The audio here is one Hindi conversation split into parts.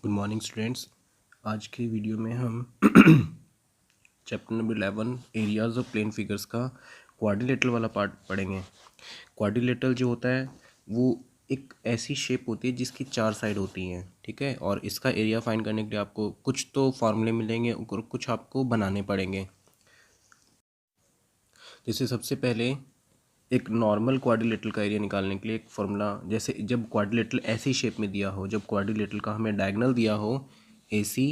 Good morning students. आज के वीडियो में हम chapter number 11 areas of plane figures का क्वाड्रिलेटरल वाला पार्ट पढ़ेंगे। क्वाड्रिलेटरल जो होता है वो एक ऐसी शेप होती है जिसकी चार साइड होती हैं, ठीक है। और इसका एरिया फाइंड करने के लिए आपको कुछ तो फार्मूले मिलेंगे और कुछ आपको बनाने पड़ेंगे। जैसे सबसे पहले एक नॉर्मल क्वाड्रिलेटरल का एरिया निकालने के लिए एक फार्मूला, जैसे जब क्वाड्रिलेटरल ऐसी शेप में दिया हो, जब क्वाड्रिलेटरल का हमें डायगोनल दिया हो, AC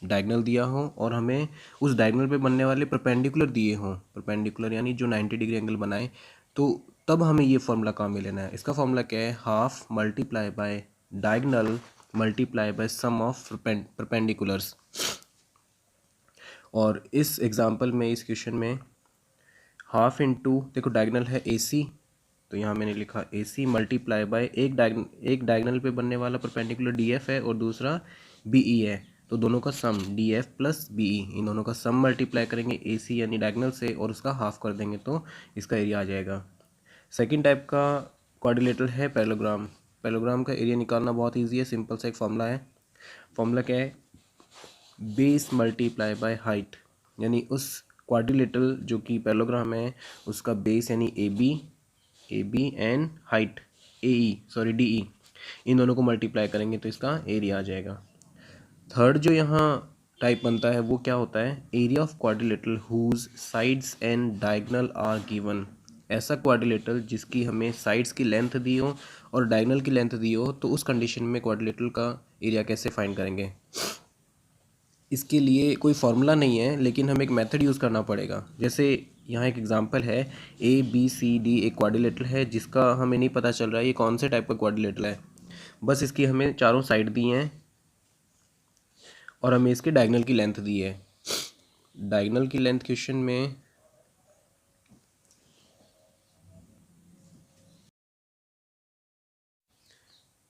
डायगोनल दिया हो और हमें उस डायगोनल पे बनने वाले परपेंडिकुलर दिए हों, परपेंडिकुलर यानी जो 90 डिग्री एंगल बनाए, तो तब हमें ये फार्मूला काम में लेना है। इसका फार्मूला क्या है? Half multiply by diagonal multiply by sum of perpendiculars. और इस एग्जांपल में, इस क्वेश्चन में हाफ इंटू, देखो डायगोनल है AC, तो यहाँ मैंने लिखा AC मल्टीप्लाई बाय एक डायगोनल पे बनने वाला परपेंडिकुलर DF है और दूसरा BE है, तो दोनों का सम DF प्लस BE, इन दोनों का सम मल्टीप्लाई करेंगे AC यानी डायगोनल से और उसका हाफ कर देंगे तो इसका एरिया आ जाएगा। सेकेंड टाइप का क्वाड्रिलेटरल है पैरेललोग्राम। पैरेललोग्राम का एरिया निकालना बहुत ईजी है, सिंपल सा एक फॉर्मूला है। फॉर्मूला क्या है? बेस मल्टीप्लाई बाय हाइट, यानी उस क्वाड्रिलेटरल जो कि पैरेललोग्राम है उसका बेस यानी AB एंड हाइट DE, इन दोनों को मल्टीप्लाई करेंगे तो इसका एरिया आ जाएगा। थर्ड जो यहाँ टाइप बनता है वो क्या होता है? Area of quadrilateral whose sides and diagonal are given. ऐसा क्वाड्रिलेटरल जिसकी हमें साइड्स की लेंथ दी हो और डायगोनल की लेंथ दी हो, तो उस कंडीशन में क्वाड्रिलेटरल का एरिया कैसे फाइंड करेंगे? इसके लिए कोई फार्मूला नहीं है, लेकिन हमें एक मेथड यूज़ करना पड़ेगा। जैसे यहाँ एक एग्जांपल है, ABCD एक क्वाड्रिलेटरल है जिसका हमें नहीं पता चल रहा है ये कौन से टाइप का क्वाड्रिलेटरल है। बस इसकी हमें चारों साइड दी हैं और हमें इसके डायगोनल की लेंथ दी है। डायगोनल की लेंथ क्वेश्चन में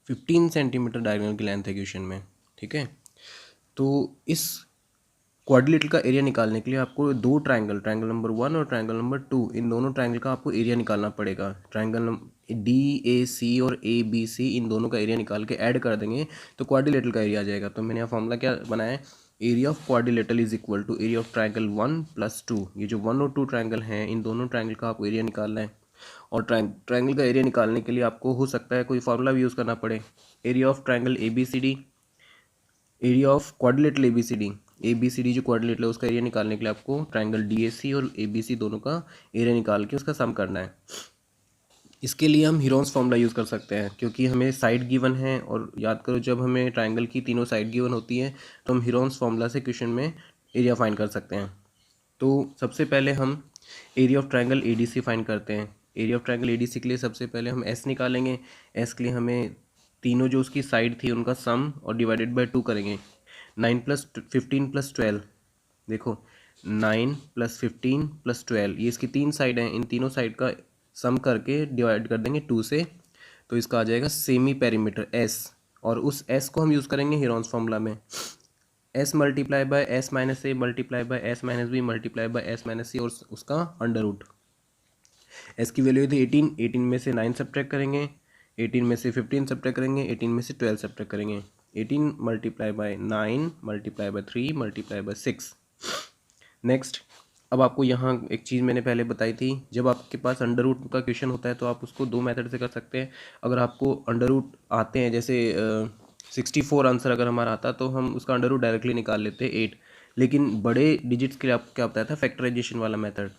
15 सेंटीमीटर डायगोनल की लेंथ है क्वेश्चन में, ठीक है। तो इस क्वाड्रिलेटरल का एरिया निकालने के लिए आपको दो ट्रायंगल नंबर 1 और ट्रायंगल नंबर 2, इन दोनों ट्रायंगल का आपको एरिया निकालना पड़ेगा। ट्रायंगल DAC और ABC, इन दोनों का एरिया निकाल के ऐड कर देंगे तो क्वाड्रिलेटरल का एरिया आ जाएगा। तो मैंने यहाँ फॉर्मूला क्या बनाया है? Area of quadrilateral is equal to area of triangle 1 plus 2। ये जो 1 और 2 ट्रायंगल हैं, इन दोनों ट्रायंगल का आपको एरिया निकालना है। और ट्रायंगल का एरिया निकालने के लिए आपको हो सकता है कोई फार्मूला भी यूज़ करना पड़े। Area of triangle ABCD, area of quadrilateral ABCD जो क्वाड्रिलेटरल है उसका एरिया निकालने के लिए आपको ट्रायंगल DAC और ABC दोनों का एरिया निकाल के उसका सम करना है। इसके लिए हम हीरोन्स फार्मूला यूज़ कर सकते हैं, क्योंकि हमें साइड गिवन है। और याद करो, जब हमें ट्रायंगल की तीनों साइड गिवन होती है तो हम हीरोन्स फार्मूला से क्वेश्चन में एरिया फाइंड कर सकते हैं। तो सबसे पहले हम area of triangle ADC find करते हैं। एरिया ऑफ ट्रायंगल ADC के लिए सबसे पहले हम S निकालेंगे। S के लिए हमें तीनों जो उसकी साइड थी उनका सम और डिवाइडेड बाय 2 करेंगे। 9 प्लस 15 प्लस 12, देखो 9 प्लस 15 प्लस 12, ये इसकी तीन साइड हैं, इन तीनों साइड का सम करके डिवाइड कर देंगे 2 से, तो इसका आ जाएगा सेमी पेरीमीटर S। और उस S को हम यूज़ करेंगे हीरोन्स फार्मूला में। S multiply by S minus A multiply by S minus B multiply by S minus C और उसका अंडर रूट। S की वैल्यू थी 18, 18 में से 9 सब्ट्रैक्ट करेंगे, 18 में से 15 सब्ट्रैक्ट करेंगे, 18 में से 12 सब्ट्रैक्ट करेंगे। 18 multiply by 9 multiply by 3 multiply bye 6। Next, अब आपको यहाँ एक चीज़ मैंने पहले बताई थी, जब आपके पास अंडर रूट का क्वेश्चन होता है तो आप उसको दो मेथड से कर सकते हैं। अगर आपको अंडर रूट आते हैं, जैसे 64 आंसर अगर हमारा आता तो हम उसका अंडर रूट डायरेक्टली निकाल लेते हैं 8। लेकिन बड़े डिजिट्स के लिए आपको क्या बताया था? फैक्टराइजेशन वाला मेथड।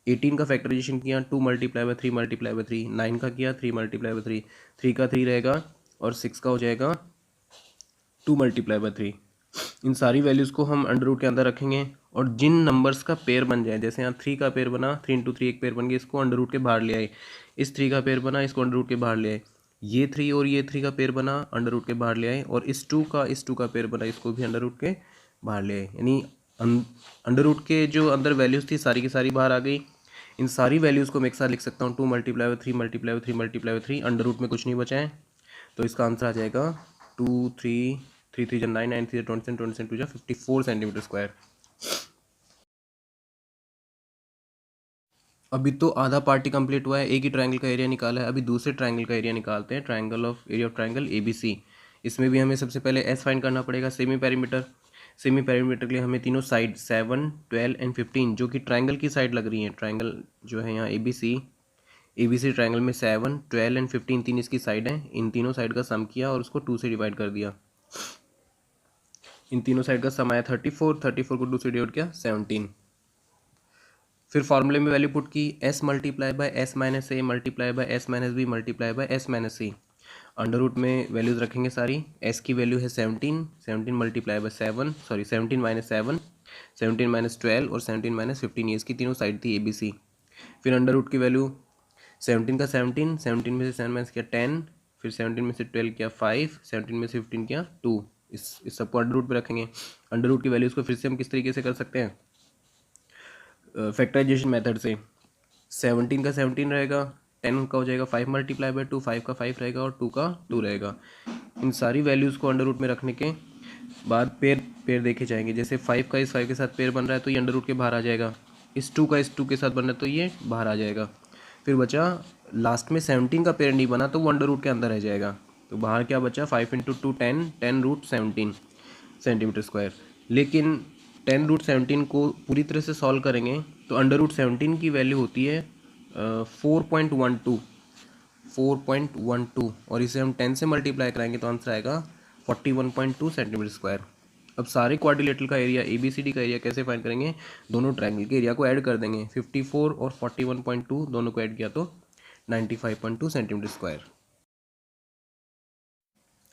18 का फैक्टराइजेशन किया 2 मल्टीप्लाई बाय 3 मल्टीप्लाई बाय 3, 9 का किया 3 मल्टीप्लाई बाय 3, 3 का 3 रहेगा और 6 का हो जाएगा 2 मल्टीप्लाई बाय 3। इन सारी वैल्यूज़ को हम अंडर रूट के अंदर रखेंगे और जिन नंबर्स का पेयर बन जाए, जैसे यहाँ 3 का पेयर बना, 3 इंटू 3 एक पेयर बन गया, इसको अंडर रूट के बाहर ले आए। इस 3 का पेयर बना, इसको अंडर रूट के बाहर ले आए। ये 3 और ये 3 का पेयर बना, अंडर रूट के बाहर ले आए। और इस 2 का पेयर बना, इसको भी अंडर रूट के बाहर ले आए। यानी अंडर रूट के जो अंदर वैल्यूज़ थी सारी की सारी बाहर आ गई। इन सारी वैल्यूज़ को मैं एक साथ लिख सकता हूँ, 2 multiply by 3 multiply by 3 multiply by 3, under root में कुछ नहीं बचा है, तो इसका आंसर आ जाएगा 2 3 3 3 9 9 3 20 20 2 54 सेंटीमीटर स्क्वायर। अभी तो आधा पार्टी कंप्लीट हुआ है, एक ही ट्रायंगल का एरिया निकाला है, अभी दूसरे ट्रायंगल का एरिया निकालते हैं। Triangle of area of triangle ABC। इसमें भी हमें सबसे पहले एस फाइंड करना पड़ेगा, सेमी पेरीमीटर। सेमी पेरीमीटर के लिए हमें तीनों साइड 7, 12 एंड 15 जो कि ट्राइंगल की साइड लग रही हैं, ट्राइंगल जो है यहाँ ABC ट्राइंगल में 7, 12 एंड 15 तीन इसकी साइड हैं, इन तीनों साइड का सम किया और उसको 2 से डिवाइड कर दिया। इन तीनों साइड का सम आया 34, 34 को 2 से डिवाइड किया 17। फिर फॉर्मूले में वैल्यू पुट की, s multiply by s minus a multiply by s minus b multiply by s minus c. Under root में वैल्यूज रखेंगे सारी। s की वैल्यू है 17, 17 मल्टीप्लाई बाय 17 माइनस 7, 17 माइनस 12 और 17 माइनस 15, ये इसकी तीनों साइड थी ABC। फिर अंडर रूट की वैल्यू 17 का 17, 17 में से 7 माइनस किया 10, फिर 17 में से 12 किया 5, 17 में से 15 किया 2। इस सबको अंडर रूट पे रखेंगे। अंडर रूट की वैल्यूज़ को फिर से हम किस तरीके से कर सकते हैं, फैक्टराइजेशन मेथड से। 17 का 17 रहेगा, 10 का हो जाएगा 5 मल्टीप्लाई बाय 2, 5 का 5 रहेगा और 2 का 2 रहेगा। इन सारी वैल्यूज़ को अंडर रूट में रखने के बाद पेयर देखे जाएंगे। जैसे 5 का इस 5 के साथ पेयर बन रहा है तो ये अंडर रूट के बाहर आ जाएगा, इस 2 का इस 2 के साथ बन रहा है तो ये बाहर आ जाएगा। फिर बचा लास्ट में 17 का पेयर नहीं बना तो वो अंडर रूट के अंदर रह जाएगा। तो बाहर क्या बचा, 5 इंटू 2 10, 10 रूट 17 सेंटीमीटर स्क्वायर। लेकिन 10 रूट 17 को पूरी तरह से सॉल्व करेंगे तो अंडर रूट 17 की वैल्यू होती है 4.12 और इसे हम 10 से मल्टीप्लाई कराएंगे तो आंसर आएगा 41.2 सेंटीमीटर स्क्वायर। अब सारे क्वाड्रिलेटरल का एरिया ABCD का एरिया कैसे फाइंड करेंगे, दोनों ट्रायंगल के एरिया को ऐड कर देंगे। 54 और 41.2 दोनों को ऐड किया तो 95.2 सेंटीमीटर स्क्वायर।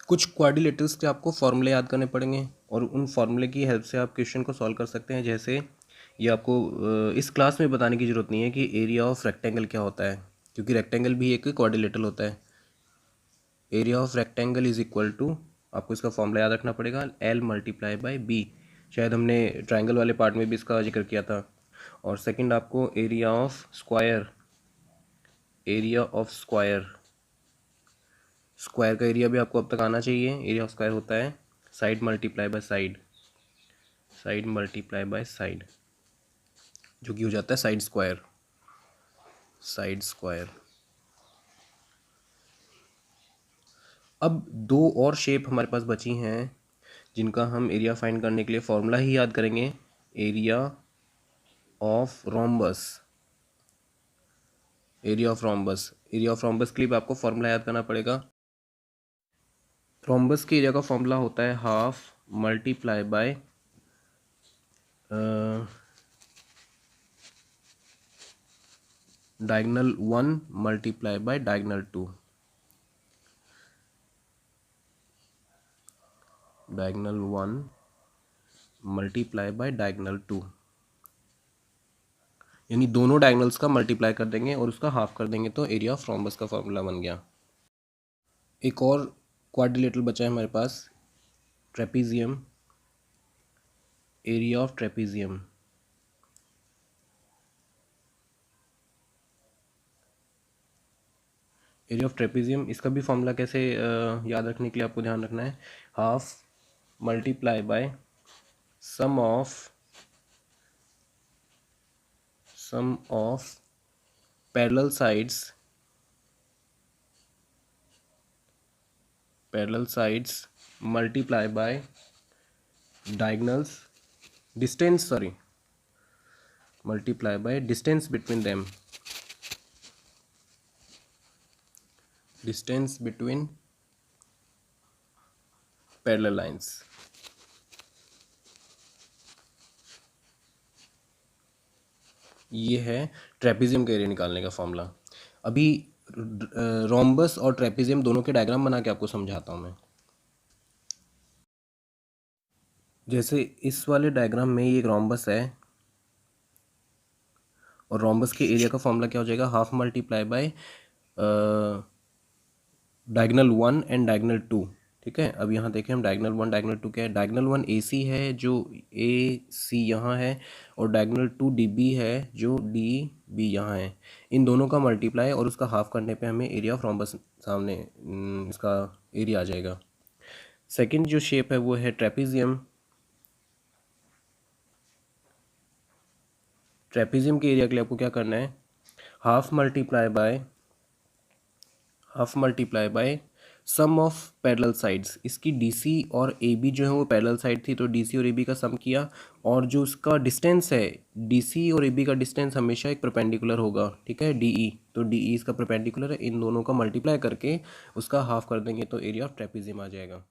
कुछ क्वाड्रिलेटरल्स के आपको फॉर्मूले याद करने पड़ेंगे और उन फॉर्मूले की हेल्प से आप क्वेश्चन को सॉल्व कर सकते हैं। जैसे ये आपको इस क्लास में बताने की ज़रूरत नहीं है कि एरिया ऑफ रेक्टेंगल क्या होता है, क्योंकि रेक्टेंगल भी एक क्वाड्रिलेटरल होता है। Area of rectangle is equal to, आपको इसका फॉर्मूला याद रखना पड़ेगा, L मल्टीप्लाई बाई B। शायद हमने ट्राइंगल वाले पार्ट में भी इसका जिक्र किया था। और सेकंड आपको एरिया ऑफ स्क्वायर स्क्वायर का एरिया भी आपको अब तक आना चाहिए। एरिया ऑफ स्क्वायर होता है साइड मल्टीप्लाई बाय साइड जो कि हो जाता है साइड स्क्वायर। अब दो और शेप हमारे पास बची हैं जिनका हम एरिया फाइंड करने के लिए फॉर्मूला ही याद करेंगे, area of rhombus area of rhombus के लिए भी आपको फॉर्मूला याद करना पड़ेगा। रोम्बस के एरिया का फॉर्मूला होता है half multiply by diagonal 1 multiply by diagonal 2। Diagonal 1 multiply by diagonal 2, यानी दोनों डायगोनल्स का मल्टीप्लाई कर देंगे और उसका हाफ कर देंगे तो एरिया ऑफ रोम्बस का फॉर्मूला बन गया। एक और क्वाड्रिलेटरल बचा है हमारे पास, trapezium, area of trapezium. Area of trapezium, इसका भी फॉर्मूला कैसे याद रखने के लिए आपको ध्यान रखना है, half multiply by sum of parallel sides multiply by diagonals multiply by distance between parallel lines. ये है ट्रेपीजियम का एरिया निकालने का फॉर्मूला। अभी रोम्बस और ट्रेपीजियम दोनों के डायग्राम बना के आपको समझाता हूँ मैं। जैसे इस वाले डायग्राम में ये एक रोम्बस है और रोम्बस के एरिया का फॉर्मूला क्या हो जाएगा, half multiply by diagonal 1 and diagonal 2। ठीक है, अब यहाँ देखें हम डायगोनल 1 डायगोनल 2 क्या है, डायगोनल 1 AC है जो AC यहाँ है और डायगोनल 2 DB है जो DB यहाँ है। इन दोनों का मल्टीप्लाई और उसका हाफ करने पे हमें एरिया ऑफ रोम्बस सामने इसका एरिया आ जाएगा। सेकंड जो शेप है वो है ट्रेपीजियम। ट्रेपीजियम के एरिया के लिए आपको क्या करना है, half multiply by sum of parallel sides, इसकी डी और ए बी जो है वो पैरेलल साइड थी, तो डी और ए बी का सम किया, और जो उसका डिस्टेंस है डी और ए बी का डिस्टेंस हमेशा एक परपेंडिकुलर होगा, ठीक है, डी ई, तो डी ई इसका परपेंडिकुलर है, इन दोनों का मल्टीप्लाई करके उसका हाफ कर देंगे तो एरिया ऑफ ट्रेपेजियम आ जाएगा।